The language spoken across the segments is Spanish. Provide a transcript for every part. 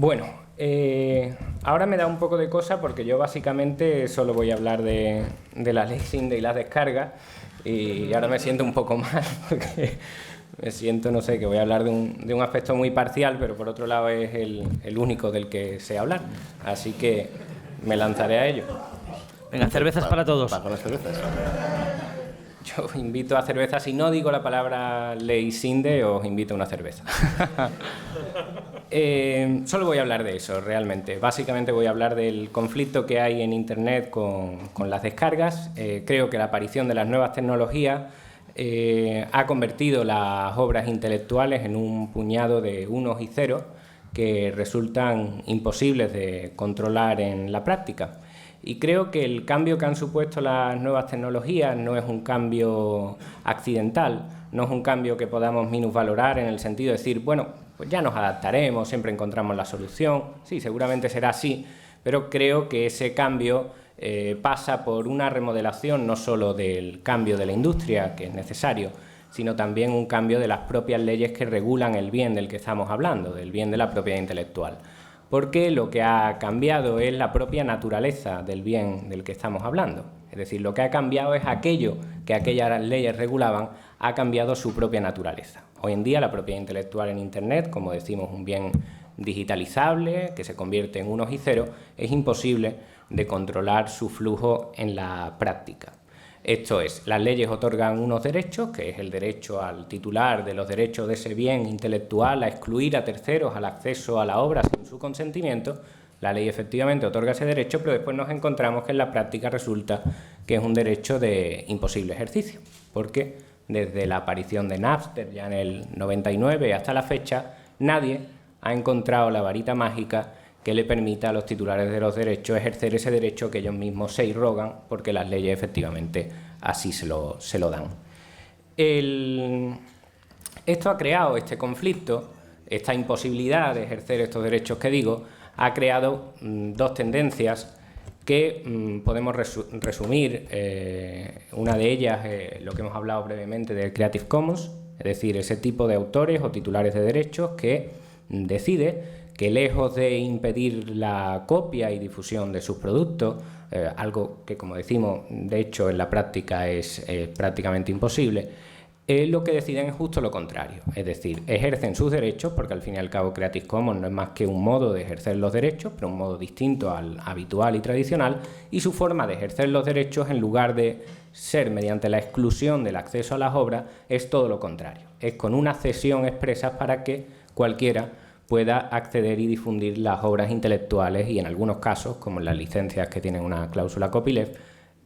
Bueno, ahora me da un poco de cosa porque yo básicamente solo voy a hablar de la ley Sinde y las descargas, y ahora me siento un poco mal porque me siento, no sé, que voy a hablar de un aspecto muy parcial, pero por otro lado es el único del que sé hablar, así que me lanzaré a ello. Venga, cervezas para todos. Para las cervezas. Yo os invito a cerveza. Si no digo la palabra ley Sinde, os invito a una cerveza. Solo voy a hablar de eso, realmente. Básicamente voy a hablar del conflicto que hay en Internet con las descargas. Creo que la aparición de las nuevas tecnologías ha convertido las obras intelectuales en un puñado de unos y ceros que resultan imposibles de controlar en la práctica. Y creo que el cambio que han supuesto las nuevas tecnologías no es un cambio accidental, no es un cambio que podamos minusvalorar en el sentido de decir, bueno, pues ya nos adaptaremos, siempre encontramos la solución. Sí, seguramente será así, pero creo que ese cambio pasa por una remodelación no solo del cambio de la industria, que es necesario, sino también un cambio de las propias leyes que regulan el bien del que estamos hablando, del bien de la propiedad intelectual. Porque lo que ha cambiado es la propia naturaleza del bien del que estamos hablando. Es decir, lo que ha cambiado es aquello que aquellas leyes regulaban, ha cambiado su propia naturaleza. Hoy en día la propiedad intelectual en Internet, como decimos, un bien digitalizable, que se convierte en unos y ceros, es imposible de controlar su flujo en la práctica. Esto es, las leyes otorgan unos derechos, que es el derecho al titular de los derechos de ese bien intelectual a excluir a terceros al acceso a la obra sin su consentimiento. La ley efectivamente otorga ese derecho, pero después nos encontramos que en la práctica resulta que es un derecho de imposible ejercicio, porque desde la aparición de Napster ya en el 99 hasta la fecha, nadie ha encontrado la varita mágica que le permita a los titulares de los derechos ejercer ese derecho que ellos mismos se irrogan, porque las leyes efectivamente así se lo dan. Esto ha creado este conflicto, esta imposibilidad de ejercer estos derechos que digo, ha creado dos tendencias que podemos resumir. Una de ellas, lo que hemos hablado brevemente del Creative Commons, es decir, ese tipo de autores o titulares de derechos que decide que lejos de impedir la copia y difusión de sus productos, algo que, como decimos, de hecho en la práctica es prácticamente imposible, lo que deciden es justo lo contrario, es decir, ejercen sus derechos, porque al fin y al cabo Creative Commons no es más que un modo de ejercer los derechos, pero un modo distinto al habitual y tradicional, y su forma de ejercer los derechos, en lugar de ser mediante la exclusión del acceso a las obras, es todo lo contrario, es con una cesión expresa para que cualquiera pueda acceder y difundir las obras intelectuales, y en algunos casos, como en las licencias que tienen una cláusula copyleft,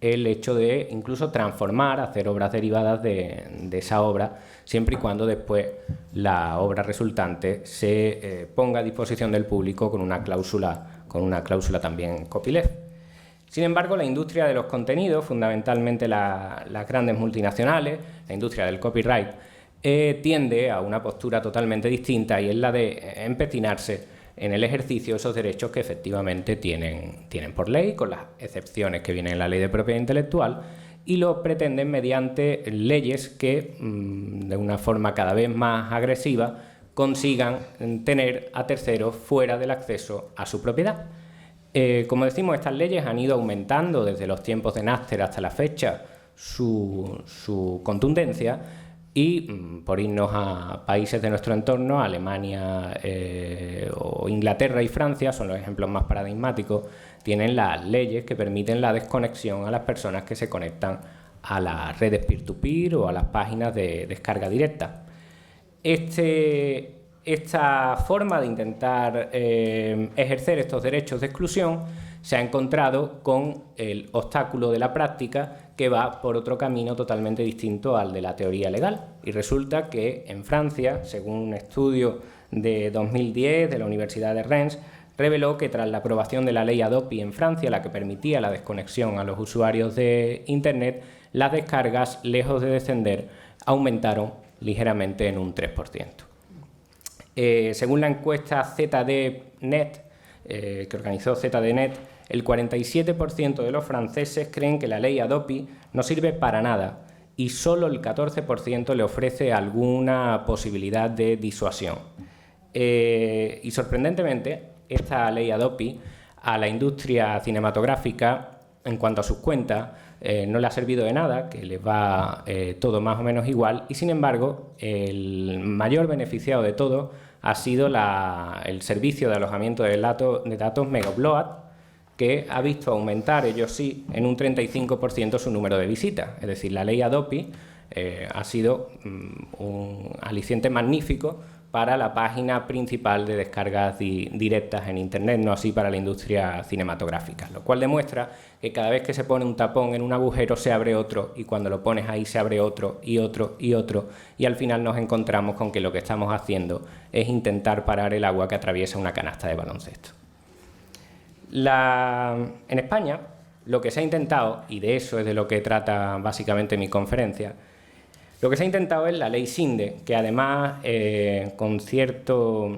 el hecho de incluso transformar, hacer obras derivadas de esa obra, siempre y cuando después la obra resultante se ponga a disposición del público con una cláusula también copyleft. Sin embargo, la industria de los contenidos, fundamentalmente las grandes multinacionales, la industria del copyright, tiende a una postura totalmente distinta, y es la de empecinarse en el ejercicio de esos derechos que efectivamente tienen por ley, con las excepciones que vienen en la ley de propiedad intelectual, y lo pretenden mediante leyes que, de una forma cada vez más agresiva, consigan tener a terceros fuera del acceso a su propiedad. Como decimos, estas leyes han ido aumentando desde los tiempos de Napster hasta la fecha su contundencia, y por irnos a países de nuestro entorno, Alemania o Inglaterra y Francia son los ejemplos más paradigmáticos, tienen las leyes que permiten la desconexión a las personas que se conectan a las redes peer-to-peer o a las páginas de descarga directa. Esta forma de intentar ejercer estos derechos de exclusión se ha encontrado con el obstáculo de la práctica, que va por otro camino totalmente distinto al de la teoría legal. Y resulta que en Francia, según un estudio de 2010 de la Universidad de Rennes, reveló que tras la aprobación de la ley Adopi en Francia, la que permitía la desconexión a los usuarios de Internet, las descargas, lejos de descender, aumentaron ligeramente en un 3%. Según la encuesta ZDNet, que organizó ZDNet, el 47% de los franceses creen que la ley Adopi no sirve para nada, y solo el 14% le ofrece alguna posibilidad de disuasión. Y sorprendentemente, esta ley Adopi a la industria cinematográfica, en cuanto a sus cuentas, no le ha servido de nada, que les va todo más o menos igual, y sin embargo, el mayor beneficiado de todo ha sido el servicio de alojamiento de datos Megabloat, que ha visto aumentar, ellos sí, en un 35% su número de visitas. Es decir, la ley Adopi ha sido un aliciente magnífico para la página principal de descargas directas en Internet, no así para la industria cinematográfica, lo cual demuestra que cada vez que se pone un tapón en un agujero se abre otro, y cuando lo pones ahí se abre otro y otro y otro, y al final nos encontramos con que lo que estamos haciendo es intentar parar el agua que atraviesa una canasta de baloncesto. En España, lo que se ha intentado, y de eso es de lo que trata básicamente mi conferencia, lo que se ha intentado es la ley Sinde, que además con cierto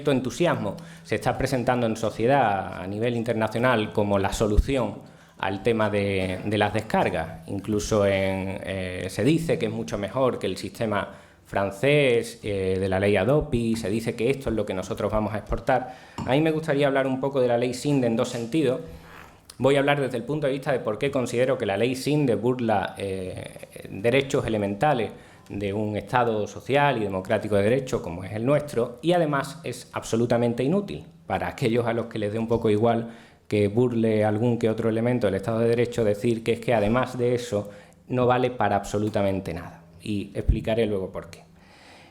entusiasmo se está presentando en sociedad a nivel internacional como la solución al tema de las descargas. Incluso se dice que es mucho mejor que el sistema francés de la ley Adopi, se dice que esto es lo que nosotros vamos a exportar. A mí me gustaría hablar un poco de la ley Sinde en dos sentidos. Voy a hablar desde el punto de vista de por qué considero que la ley Sinde burla derechos elementales de un Estado social y democrático de derecho como es el nuestro, y además es absolutamente inútil para aquellos a los que les dé un poco igual que burle algún que otro elemento del Estado de Derecho, decir que es que además de eso no vale para absolutamente nada, y explicaré luego por qué.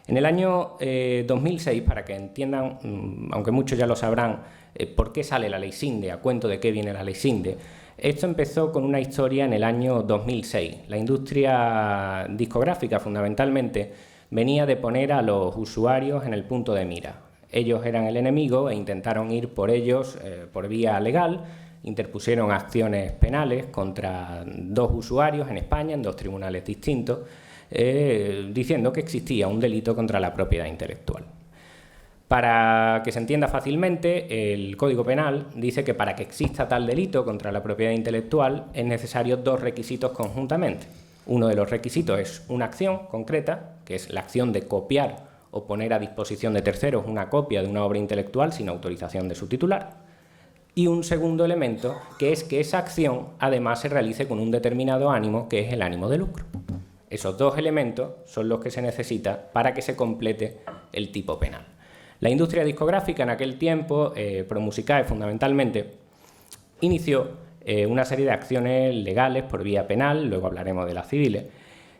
En el año 2006, para que entiendan, aunque muchos ya lo sabrán, por qué sale la ley Sinde, a cuento de qué viene la ley Sinde. Esto empezó con una historia en el año 2006. La industria discográfica, fundamentalmente, venía de poner a los usuarios en el punto de mira. Ellos eran el enemigo e intentaron ir por ellos por vía legal. Interpusieron acciones penales contra dos usuarios en España, en dos tribunales distintos, diciendo que existía un delito contra la propiedad intelectual. Para que se entienda fácilmente, el Código Penal dice que para que exista tal delito contra la propiedad intelectual es necesario dos requisitos conjuntamente. Uno de los requisitos es una acción concreta, que es la acción de copiar o poner a disposición de terceros una copia de una obra intelectual sin autorización de su titular. Y un segundo elemento, que es que esa acción además se realice con un determinado ánimo, que es el ánimo de lucro. Esos dos elementos son los que se necesitan para que se complete el tipo penal. La industria discográfica en aquel tiempo, Promusicae fundamentalmente, inició una serie de acciones legales por vía penal, luego hablaremos de las civiles,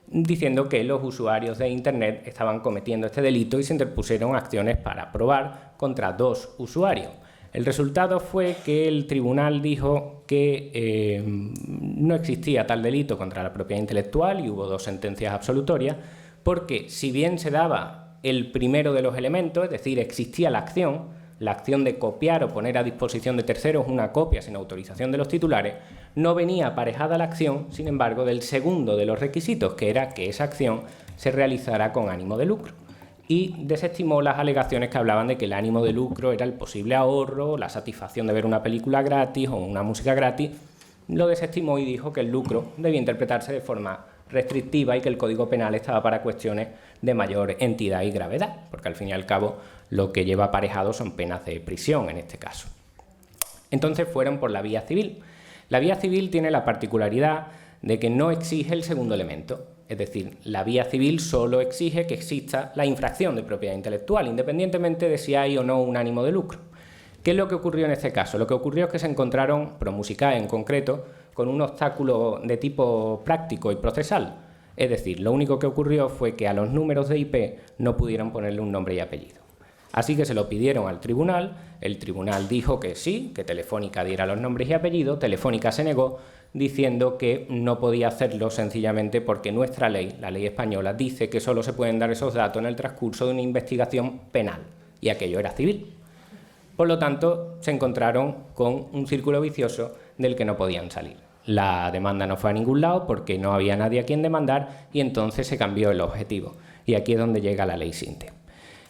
diciendo que los usuarios de Internet estaban cometiendo este delito y se interpusieron acciones para probar contra dos usuarios. El resultado fue que el tribunal dijo que no existía tal delito contra la propiedad intelectual y hubo dos sentencias absolutorias, porque si bien se daba el primero de los elementos, es decir, existía la acción de copiar o poner a disposición de terceros una copia sin autorización de los titulares, no venía aparejada la acción, sin embargo, del segundo de los requisitos, que era que esa acción se realizara con ánimo de lucro. Y desestimó las alegaciones que hablaban de que el ánimo de lucro era el posible ahorro, la satisfacción de ver una película gratis o una música gratis. Lo desestimó y dijo que el lucro debía interpretarse de forma restrictiva y que el Código Penal estaba para cuestiones de mayor entidad y gravedad, porque al fin y al cabo lo que lleva aparejado son penas de prisión en este caso. Entonces fueron por la vía civil. La vía civil tiene la particularidad de que no exige el segundo elemento, es decir, la vía civil solo exige que exista la infracción de propiedad intelectual, independientemente de si hay o no un ánimo de lucro. ¿Qué es lo que ocurrió en este caso? Lo que ocurrió es que se encontraron, Promusicae en concreto, con un obstáculo de tipo práctico y procesal. Es decir, lo único que ocurrió fue que a los números de IP no pudieron ponerle un nombre y apellido. Así que se lo pidieron al tribunal, el tribunal dijo que sí, que Telefónica diera los nombres y apellidos, Telefónica se negó diciendo que no podía hacerlo sencillamente porque nuestra ley, la ley española, dice que solo se pueden dar esos datos en el transcurso de una investigación penal, y aquello era civil. Por lo tanto, se encontraron con un círculo vicioso del que no podían salir. La demanda no fue a ningún lado porque no había nadie a quien demandar y entonces se cambió el objetivo. Y aquí es donde llega la ley Sinde.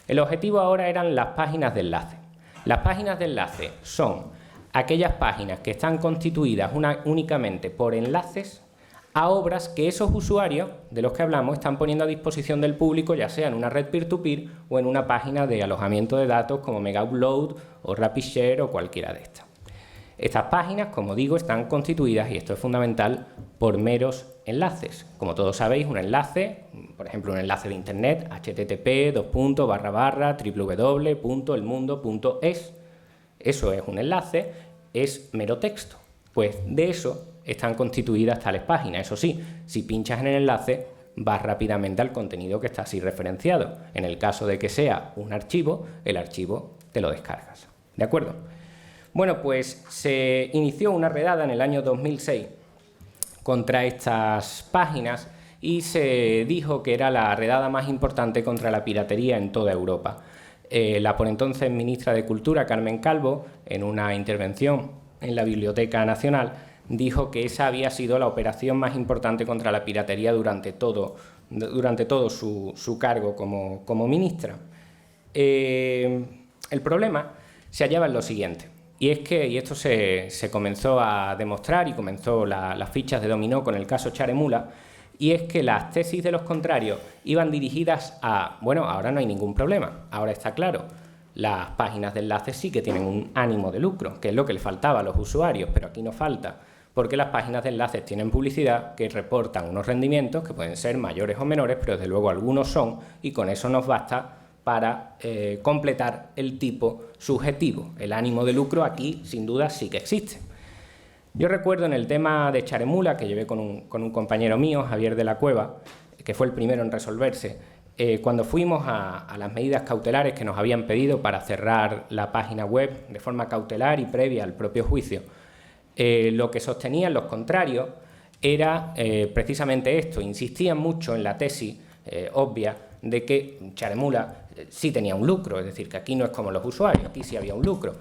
El objetivo ahora eran las páginas de enlace. Las páginas de enlace son aquellas páginas que están constituidas únicamente por enlaces a obras que esos usuarios de los que hablamos están poniendo a disposición del público, ya sea en una red peer-to-peer o en una página de alojamiento de datos como Mega Upload o RapidShare o cualquiera de estas. Estas páginas, como digo, están constituidas, y esto es fundamental, por meros enlaces. Como todos sabéis, un enlace, por ejemplo, un enlace de internet, http://www.elmundo.es, eso es un enlace, es mero texto. Pues de eso están constituidas tales páginas. Eso sí, si pinchas en el enlace, vas rápidamente al contenido que está así referenciado. En el caso de que sea un archivo, el archivo te lo descargas. ¿De acuerdo? Bueno, pues se inició una redada en el año 2006 contra estas páginas y se dijo que era la redada más importante contra la piratería en toda Europa. La por entonces ministra de Cultura, Carmen Calvo, en una intervención en la Biblioteca Nacional, dijo que esa había sido la operación más importante contra la piratería durante todo su cargo como ministra. El problema se hallaba en lo siguiente, y es que, y esto se comenzó a demostrar y comenzó las fichas de dominó con el caso Charemula, y es que las tesis de los contrarios iban dirigidas a, bueno, ahora no hay ningún problema, ahora está claro, las páginas de enlaces sí que tienen un ánimo de lucro, que es lo que le faltaba a los usuarios, pero aquí no falta, porque las páginas de enlaces tienen publicidad que reportan unos rendimientos que pueden ser mayores o menores, pero desde luego algunos son, y con eso nos basta para completar el tipo subjetivo. El ánimo de lucro aquí, sin duda, sí que existe. Yo recuerdo en el tema de Charemula, que llevé con un compañero mío, Javier de la Cueva, que fue el primero en resolverse, cuando fuimos a las medidas cautelares que nos habían pedido para cerrar la página web de forma cautelar y previa al propio juicio, lo que sostenían los contrarios era precisamente esto. Insistían mucho en la tesis obvia de que Charemula sí tenía un lucro, es decir, que aquí no es como los usuarios, aquí sí había un lucro.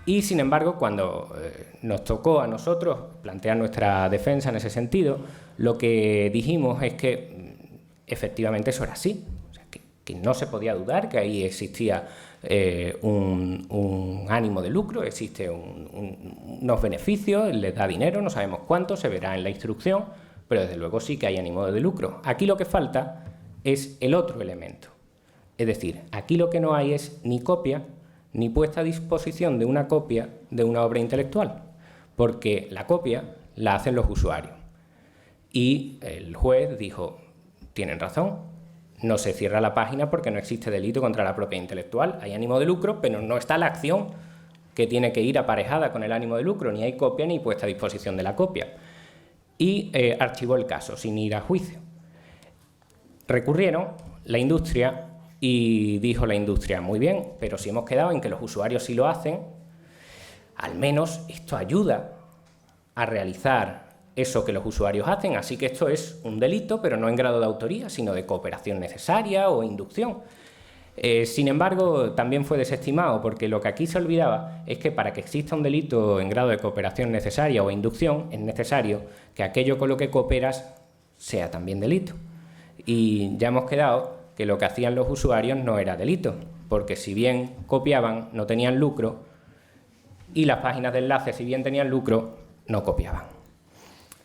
Y, sin embargo, cuando nos tocó a nosotros plantear nuestra defensa en ese sentido, lo que dijimos es que efectivamente eso era así, o sea, que no se podía dudar que ahí existía un ánimo de lucro, existe unos beneficios, les da dinero, no sabemos cuánto, se verá en la instrucción, pero desde luego sí que hay ánimo de lucro. Aquí lo que falta es el otro elemento, es decir, aquí lo que no hay es ni copia, ni puesta a disposición de una copia de una obra intelectual, porque la copia la hacen los usuarios. Y el juez dijo, tienen razón, no se cierra la página porque no existe delito contra la propiedad intelectual, hay ánimo de lucro, pero no está la acción que tiene que ir aparejada con el ánimo de lucro, ni hay copia ni puesta a disposición de la copia. Y archivó el caso sin ir a juicio. Recurrieron la industria y dijo la industria, muy bien, pero si hemos quedado en que los usuarios sí lo hacen, al menos esto ayuda a realizar eso que los usuarios hacen, así que esto es un delito, pero no en grado de autoría, sino de cooperación necesaria o inducción. Sin embargo, también fue desestimado, porque lo que aquí se olvidaba es que para que exista un delito en grado de cooperación necesaria o inducción, es necesario que aquello con lo que cooperas sea también delito. Y ya hemos quedado que lo que hacían los usuarios no era delito, porque si bien copiaban, no tenían lucro, y las páginas de enlace, si bien tenían lucro, no copiaban.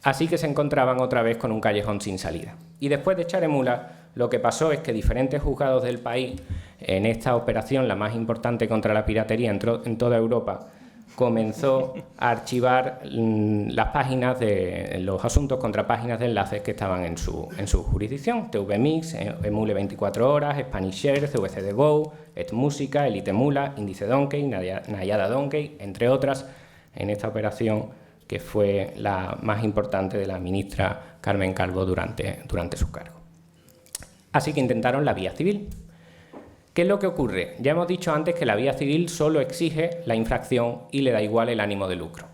Así que se encontraban otra vez con un callejón sin salida. Y después de Charemula, lo que pasó es que diferentes juzgados del país, en esta operación, la más importante contra la piratería en toda Europa, comenzó a archivar las páginas de los asuntos contra páginas de enlaces que estaban en su jurisdicción: TVMix, Emule 24 horas, SpanishShare, CVCDGO, EdMúsica, EliteMula, Índice Donkey, Nayada Donkey, entre otras, en esta operación que fue la más importante de la ministra Carmen Calvo durante su cargo. Así que intentaron la vía civil. ¿Qué es lo que ocurre? Ya hemos dicho antes que la vía civil solo exige la infracción y le da igual el ánimo de lucro.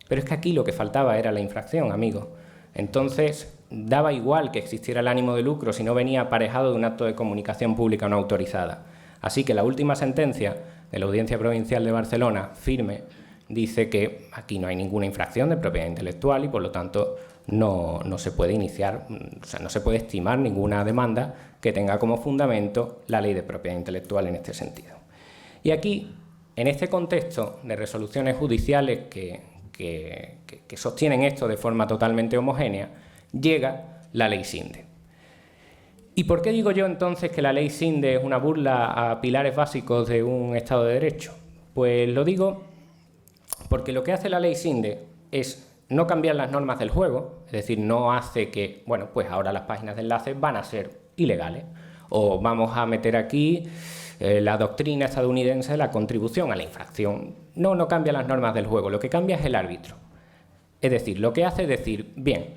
Pero es que aquí lo que faltaba era la infracción, amigos. Entonces, daba igual que existiera el ánimo de lucro si no venía aparejado de un acto de comunicación pública no autorizada. Así que la última sentencia de la Audiencia Provincial de Barcelona, firme, dice que aquí no hay ninguna infracción de propiedad intelectual y, por lo tanto, no se puede iniciar, o sea, no se puede estimar ninguna demanda que tenga como fundamento la ley de propiedad intelectual en este sentido. Y aquí, en este contexto de resoluciones judiciales que que sostienen esto de forma totalmente homogénea, llega la Ley Sinde. ¿Y por qué digo yo entonces que la Ley Sinde es una burla a pilares básicos de un Estado de Derecho? Pues lo digo porque lo que hace la Ley Sinde es no cambiar las normas del juego, es decir, no hace que, bueno, pues ahora las páginas de enlace van a ser ilegales, o vamos a meter aquí la doctrina estadounidense de la contribución a la infracción. No cambia las normas del juego, lo que cambia es el árbitro. Es decir, lo que hace es decir, bien,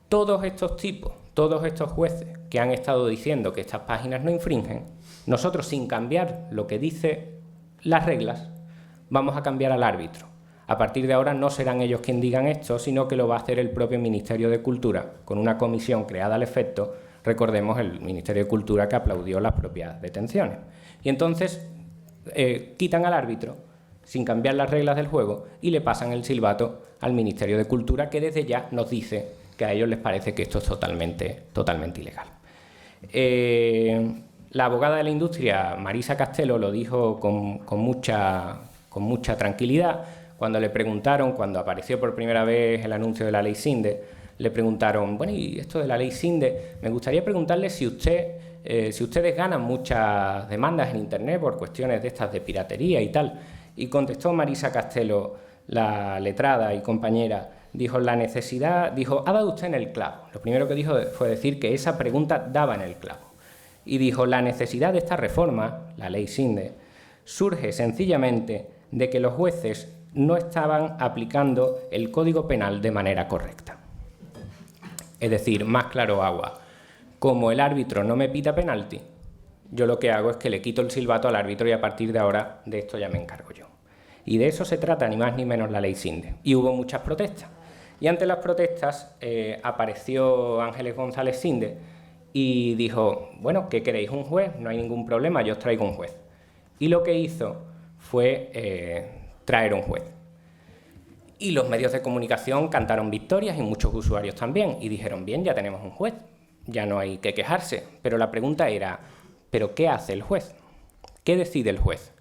todos estos tipos, todos estos jueces que han estado diciendo que estas páginas no infringen, nosotros sin cambiar lo que dice las reglas, vamos a cambiar al árbitro. A partir de ahora no serán ellos quienes digan esto, sino que lo va a hacer el propio Ministerio de Cultura, con una comisión creada al efecto, recordemos el Ministerio de Cultura que aplaudió las propias detenciones. Y entonces quitan al árbitro, sin cambiar las reglas del juego, y le pasan el silbato al Ministerio de Cultura, que desde ya nos dice que a ellos les parece que esto es totalmente ilegal. La abogada de la industria, Marisa Castelo, lo dijo con mucha tranquilidad. Cuando le preguntaron, cuando apareció por primera vez el anuncio de la Ley Sinde, le preguntaron, bueno, y esto de la Ley Sinde, me gustaría preguntarle si ustedes ganan muchas demandas en Internet por cuestiones de estas de piratería y tal. Y contestó Marisa Castelo, la letrada y compañera, dijo, ha dado usted en el clavo. Lo primero que dijo fue decir que esa pregunta daba en el clavo. Y dijo, la necesidad de esta reforma, la Ley Sinde, surge sencillamente de que los jueces no estaban aplicando el Código Penal de manera correcta. Es decir, más claro agua. Como el árbitro no me pita penalti, yo lo que hago es que le quito el silbato al árbitro y a partir de ahora de esto ya me encargo yo. Y de eso se trata, ni más ni menos, la Ley Sinde. Y hubo muchas protestas. Y ante las protestas apareció Ángeles González Sinde y dijo, bueno, ¿qué queréis? ¿Un juez? No hay ningún problema, yo os traigo un juez. Y lo que hizo fue traer un juez. Y los medios de comunicación cantaron victorias y muchos usuarios también. Y dijeron, bien, ya tenemos un juez, ya no hay que quejarse. Pero la pregunta era, ¿pero qué hace el juez? ¿Qué decide el juez?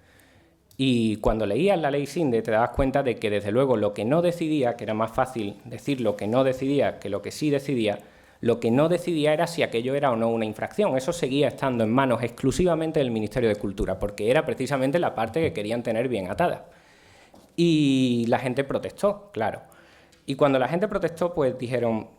Y cuando leías la Ley Sinde te dabas cuenta de que, desde luego, lo que no decidía, que era más fácil decir lo que no decidía que lo que sí decidía, lo que no decidía era si aquello era o no una infracción. Eso seguía estando en manos exclusivamente del Ministerio de Cultura, porque era precisamente la parte que querían tener bien atada. Y la gente protestó, claro. Y cuando la gente protestó, pues dijeron,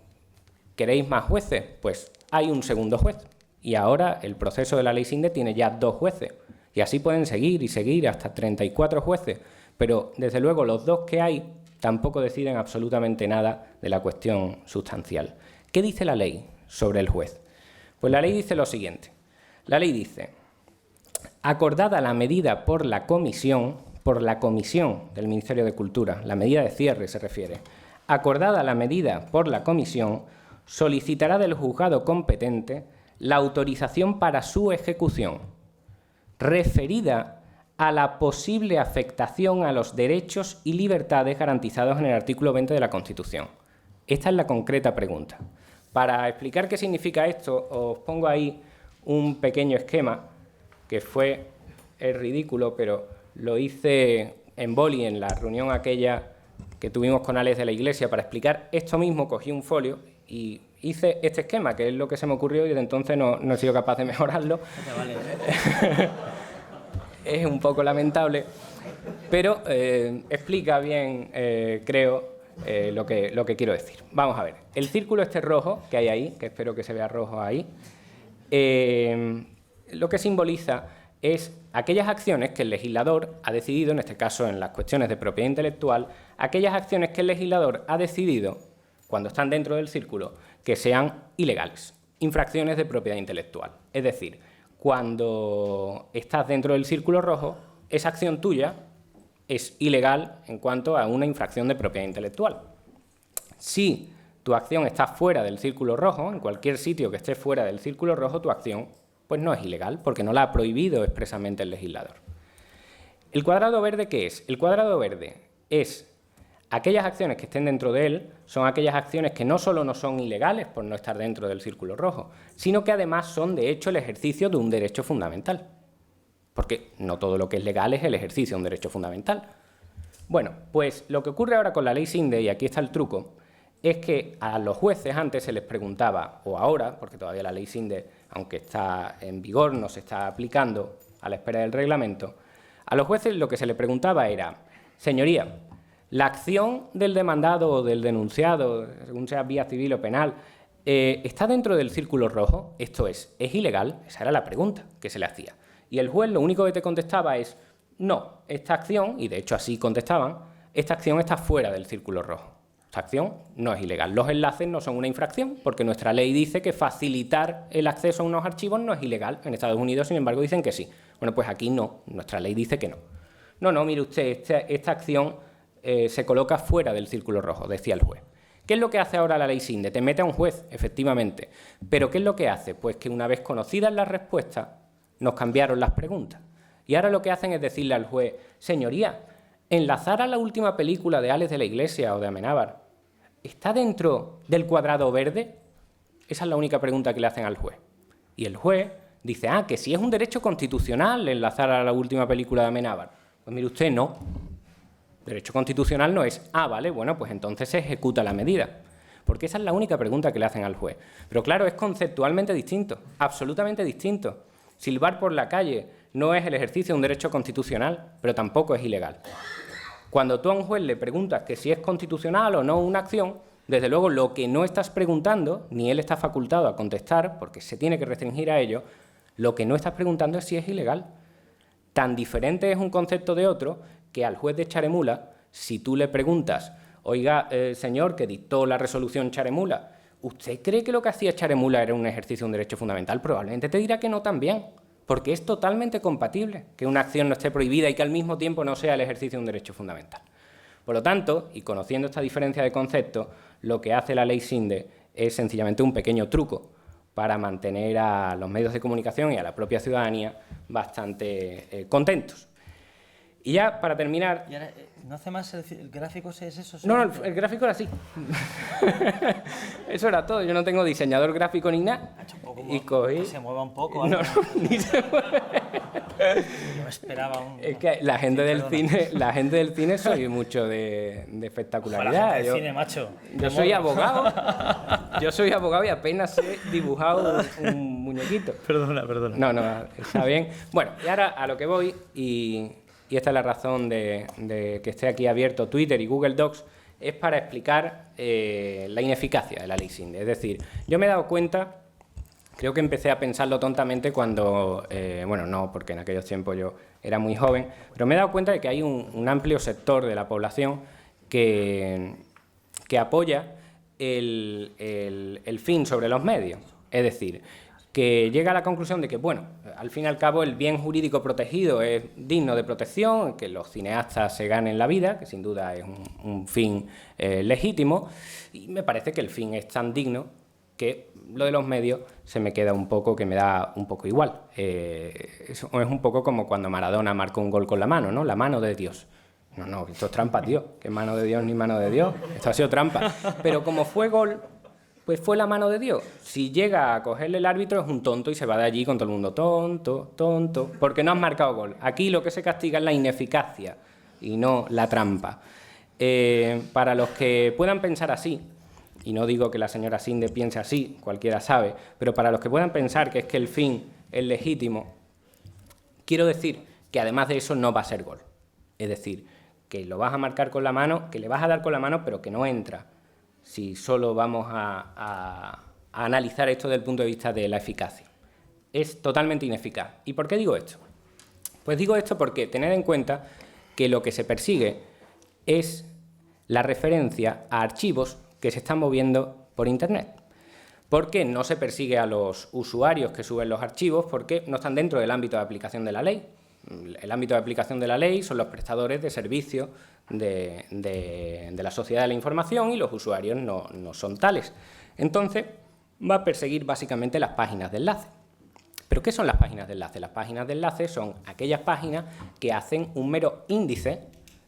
¿queréis más jueces? Pues hay un segundo juez. Y ahora el proceso de la Ley Sinde tiene ya 2 jueces. Y así pueden seguir y seguir hasta 34 jueces. Pero, desde luego, los 2 que hay tampoco deciden absolutamente nada de la cuestión sustancial. ¿Qué dice la ley sobre el juez? Pues la ley dice lo siguiente. La ley dice, acordada la medida por la comisión del Ministerio de Cultura, la medida de cierre se refiere, acordada la medida por la comisión, solicitará del juzgado competente la autorización para su ejecución, referida a la posible afectación a los derechos y libertades garantizados en el artículo 20 de la Constitución. Esta es la concreta pregunta. Para explicar qué significa esto, os pongo ahí un pequeño esquema que es ridículo, pero lo hice en boli en la reunión aquella que tuvimos con Alex de la Iglesia para explicar esto mismo. Cogí un folio y hice este esquema, que es lo que se me ocurrió y desde entonces no he sido capaz de mejorarlo. Es un poco lamentable, pero explica bien, creo, lo que quiero decir. Vamos a ver. El círculo este rojo que hay ahí, que espero que se vea rojo ahí, lo que simboliza es aquellas acciones que el legislador ha decidido, en este caso en las cuestiones de propiedad intelectual, aquellas acciones que el legislador ha decidido, cuando están dentro del círculo, que sean ilegales, infracciones de propiedad intelectual. Es decir, cuando estás dentro del círculo rojo, esa acción tuya es ilegal en cuanto a una infracción de propiedad intelectual. Si tu acción está fuera del círculo rojo, en cualquier sitio que esté fuera del círculo rojo, tu acción pues no es ilegal, porque no la ha prohibido expresamente el legislador. ¿El cuadrado verde qué es? El cuadrado verde es aquellas acciones que estén dentro de él, son aquellas acciones que no solo no son ilegales por no estar dentro del círculo rojo, sino que además son de hecho el ejercicio de un derecho fundamental. Porque no todo lo que es legal es el ejercicio de un derecho fundamental. Bueno, pues lo que ocurre ahora con la ley Sinde, y aquí está el truco, es que a los jueces antes se les preguntaba, o ahora, porque todavía la ley Sinde, aunque está en vigor, no se está aplicando a la espera del reglamento, a los jueces lo que se les preguntaba era, señoría, la acción del demandado o del denunciado, según sea vía civil o penal, ¿está dentro del círculo rojo? Esto ¿es ilegal? Esa era la pregunta que se le hacía. Y el juez lo único que te contestaba es, no, esta acción, y de hecho así contestaban, esta acción está fuera del círculo rojo. Esta acción no es ilegal. Los enlaces no son una infracción, porque nuestra ley dice que facilitar el acceso a unos archivos no es ilegal. En Estados Unidos, sin embargo, dicen que sí. Bueno, pues aquí no, nuestra ley dice que no. No, mire usted, esta acción se coloca fuera del círculo rojo, decía el juez. ¿Qué es lo que hace ahora la ley Sinde? Te mete a un juez, efectivamente. ¿Pero qué es lo que hace? Pues que una vez conocidas las respuestas, nos cambiaron las preguntas. Y ahora lo que hacen es decirle al juez, señoría, enlazar a la última película de Alex de la Iglesia o de Amenábar, ¿está dentro del cuadrado verde? Esa es la única pregunta que le hacen al juez. Y el juez dice, que si es un derecho constitucional enlazar a la última película de Amenábar. Pues mire usted, no. Derecho constitucional no es. Vale, bueno, pues entonces se ejecuta la medida. Porque esa es la única pregunta que le hacen al juez. Pero claro, es conceptualmente distinto, absolutamente distinto. Silbar por la calle no es el ejercicio de un derecho constitucional, pero tampoco es ilegal. Cuando tú a un juez le preguntas que si es constitucional o no una acción, desde luego lo que no estás preguntando, ni él está facultado a contestar, porque se tiene que restringir a ello, lo que no estás preguntando es si es ilegal. Tan diferente es un concepto de otro que al juez de Charemula, si tú le preguntas, oiga, señor, que dictó la resolución Charemula, ¿usted cree que lo que hacía Charemula era un ejercicio de un derecho fundamental? Probablemente te dirá que no también, porque es totalmente compatible que una acción no esté prohibida y que al mismo tiempo no sea el ejercicio de un derecho fundamental. Por lo tanto, y conociendo esta diferencia de conceptos, lo que hace la ley Sinde es sencillamente un pequeño truco para mantener a los medios de comunicación y a la propia ciudadanía bastante contentos. Y ya, para terminar... ¿Y ahora, no hace más el gráfico? ¿Es eso? No, el gráfico era así. Eso era todo. Yo no tengo diseñador gráfico ni nada. Y cogí... Que se mueva un poco. No, ni se mueve. Yo esperaba un... Es que la gente del cine soy mucho de espectacularidad. La gente del cine, macho. Yo soy abogado. Yo soy abogado y apenas he dibujado un muñequito. Perdona. No, está bien. Bueno, y ahora a lo que voy, y esta es la razón de que esté aquí abierto Twitter y Google Docs, es para explicar la ineficacia de la ley Sinde. Es decir, yo me he dado cuenta, creo que empecé a pensarlo tontamente cuando, bueno, no, porque en aquellos tiempos yo era muy joven, pero me he dado cuenta de que hay un amplio sector de la población que apoya el fin sobre los medios. Es decir, que llega a la conclusión de que, bueno, al fin y al cabo el bien jurídico protegido es digno de protección, que los cineastas se ganen la vida, que sin duda es un fin legítimo, y me parece que el fin es tan digno que lo de los medios se me queda un poco, que me da un poco igual. Es un poco como cuando Maradona marcó un gol con la mano, ¿no? La mano de Dios. No, esto es trampa, tío. ¿Qué mano de Dios ni mano de Dios? Esto ha sido trampa. Pero como fue gol, pues fue la mano de Dios. Si llega a cogerle el árbitro es un tonto y se va de allí con todo el mundo tonto, porque no has marcado gol. Aquí lo que se castiga es la ineficacia y no la trampa. Para los que puedan pensar así, y no digo que la señora Sinde piense así, cualquiera sabe, pero para los que puedan pensar que es que el fin es legítimo, quiero decir que además de eso no va a ser gol. Es decir, que lo vas a marcar con la mano, que le vas a dar con la mano, pero que no entra. Si solo vamos a analizar esto desde el punto de vista de la eficacia. Es totalmente ineficaz. ¿Y por qué digo esto? Pues digo esto porque tened en cuenta que lo que se persigue es la referencia a archivos que se están moviendo por Internet. ¿Por qué no se persigue a los usuarios que suben los archivos? Porque no están dentro del ámbito de aplicación de la ley. El ámbito de aplicación de la ley son los prestadores de servicios de la sociedad de la información y los usuarios no son tales. Entonces, va a perseguir básicamente las páginas de enlace. ¿Pero qué son las páginas de enlace? Las páginas de enlace son aquellas páginas que hacen un mero índice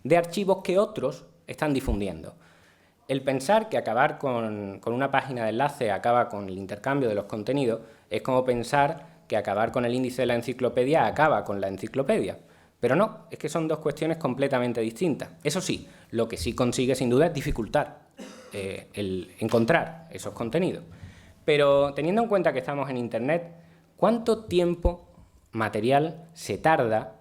de archivos que otros están difundiendo. El pensar que acabar con una página de enlace acaba con el intercambio de los contenidos es como pensar que acabar con el índice de la enciclopedia acaba con la enciclopedia. Pero no, es que son dos cuestiones completamente distintas. Eso sí, lo que sí consigue sin duda es dificultar el encontrar esos contenidos. Pero teniendo en cuenta que estamos en Internet, ¿cuánto tiempo material se tarda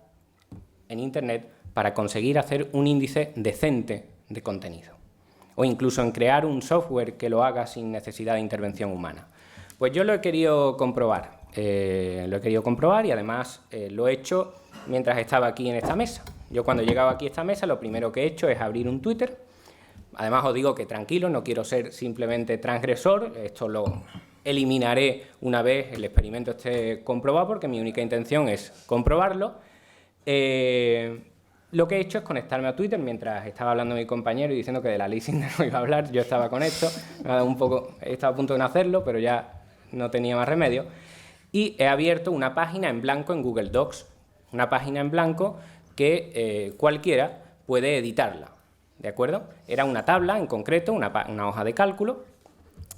en Internet para conseguir hacer un índice decente de contenido? O incluso en crear un software que lo haga sin necesidad de intervención humana. Pues yo lo he querido comprobar. Y además lo he hecho mientras estaba aquí en esta mesa. Yo cuando he llegado aquí a esta mesa lo primero que he hecho es abrir un Twitter. Además os digo que tranquilo, no quiero ser simplemente transgresor, esto lo eliminaré una vez el experimento esté comprobado porque mi única intención es comprobarlo. Lo que he hecho es conectarme a Twitter mientras estaba hablando mi compañero y diciendo que de la ley Sinde no iba a hablar, yo estaba con esto, he estado a punto de no hacerlo, pero ya no tenía más remedio. Y he abierto una página en blanco en Google Docs, una página en blanco que cualquiera puede editarla, ¿de acuerdo? Era una tabla en concreto, una hoja de cálculo,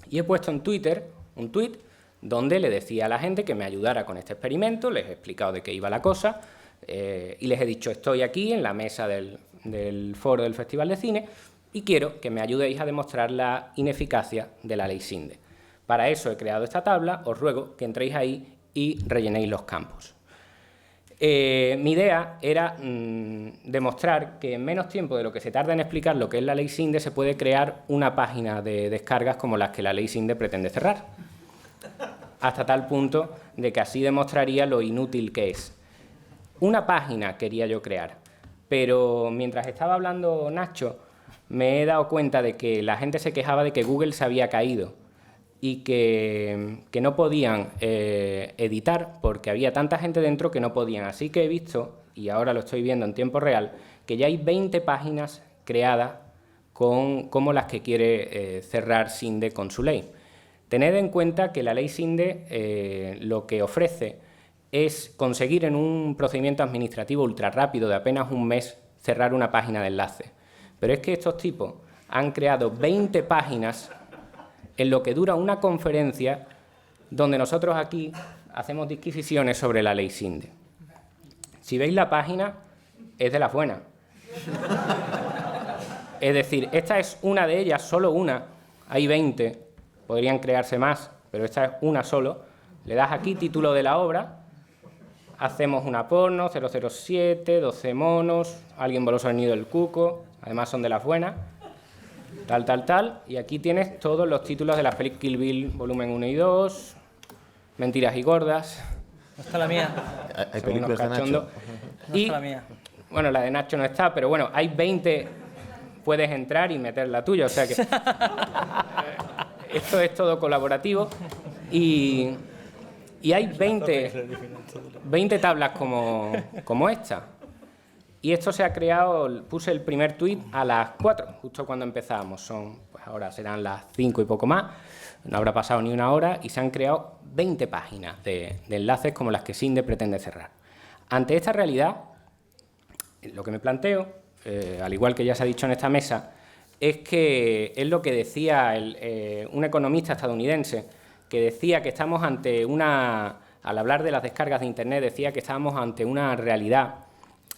y he puesto en Twitter un tweet donde le decía a la gente que me ayudara con este experimento, les he explicado de qué iba la cosa, y les he dicho, estoy aquí en la mesa del foro del Festival de Cine y quiero que me ayudéis a demostrar la ineficacia de la ley Sinde. Para eso he creado esta tabla, os ruego que entréis ahí y rellenéis los campos. Mi idea era demostrar que en menos tiempo de lo que se tarda en explicar lo que es la ley Sinde se puede crear una página de descargas como las que la ley Sinde pretende cerrar. Hasta tal punto de que así demostraría lo inútil que es. Una página quería yo crear, pero mientras estaba hablando Nacho me he dado cuenta de que la gente se quejaba de que Google se había caído y que no podían editar porque había tanta gente dentro que no podían. Así que he visto, y ahora lo estoy viendo en tiempo real, que ya hay 20 páginas creadas como las que quiere cerrar Sinde con su ley. Tened en cuenta que la ley Sinde lo que ofrece es conseguir en un procedimiento administrativo ultra rápido de apenas un mes cerrar una página de enlace. Pero es que estos tipos han creado 20 páginas en lo que dura una conferencia donde nosotros aquí hacemos disquisiciones sobre la ley Sinde. Si veis la página, es de las buenas. Es decir, esta es una de ellas, solo una. Hay 20, podrían crearse más, pero esta es una solo. Le das aquí título de la obra, hacemos una porno, 007, 12 monos, alguien voló al nido del cuco, además son de las buenas. Tal, y aquí tienes todos los títulos de las películas Kill Bill, volumen 1 y 2, Mentiras y gordas. No está la mía. Hay películas de Nacho. No está la mía. Bueno, la de Nacho no está, pero bueno, hay 20, puedes entrar y meter la tuya, o sea que esto es todo colaborativo y hay 20 tablas como esta. Y esto se ha creado, puse el primer tuit a las 4, justo cuando empezábamos. Pues ahora serán las 5 y poco más, no habrá pasado ni una hora, y se han creado 20 páginas de enlaces como las que Sinde pretende cerrar. Ante esta realidad, lo que me planteo, al igual que ya se ha dicho en esta mesa, es que es lo que decía un economista estadounidense, que decía que estamos ante al hablar de las descargas de Internet, decía que estábamos ante una realidad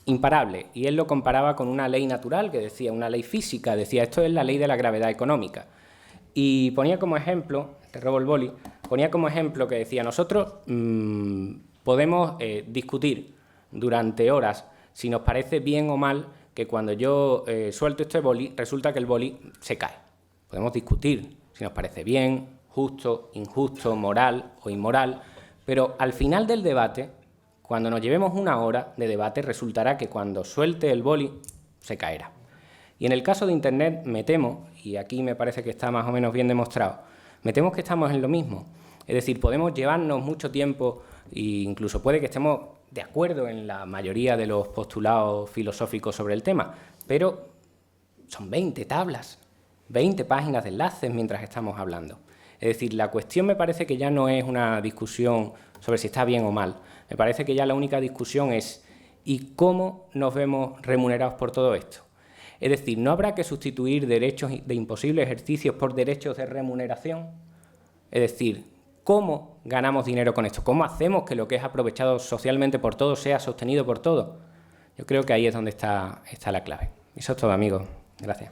imparable, y él lo comparaba con una ley natural, que decía, una ley física, decía, esto es la ley de la gravedad económica. Y ponía como ejemplo, te robo el boli, ponía como ejemplo que decía, nosotros podemos discutir durante horas si nos parece bien o mal que cuando yo suelto este boli, resulta que el boli se cae. Podemos discutir si nos parece bien, justo, injusto, moral o inmoral, pero al final del debate, cuando nos llevemos una hora de debate, resultará que cuando suelte el boli, se caerá. Y en el caso de Internet, me temo, y aquí me parece que está más o menos bien demostrado, me temo que estamos en lo mismo. Es decir, podemos llevarnos mucho tiempo e incluso puede que estemos de acuerdo en la mayoría de los postulados filosóficos sobre el tema, pero son 20 tablas, 20 páginas de enlaces mientras estamos hablando. Es decir, la cuestión me parece que ya no es una discusión sobre si está bien o mal. Me parece que ya la única discusión es ¿y cómo nos vemos remunerados por todo esto? Es decir, ¿no habrá que sustituir derechos de imposible ejercicio por derechos de remuneración? Es decir, ¿cómo ganamos dinero con esto? ¿Cómo hacemos que lo que es aprovechado socialmente por todos sea sostenido por todos? Yo creo que ahí es donde está la clave. Eso es todo, amigos. Gracias.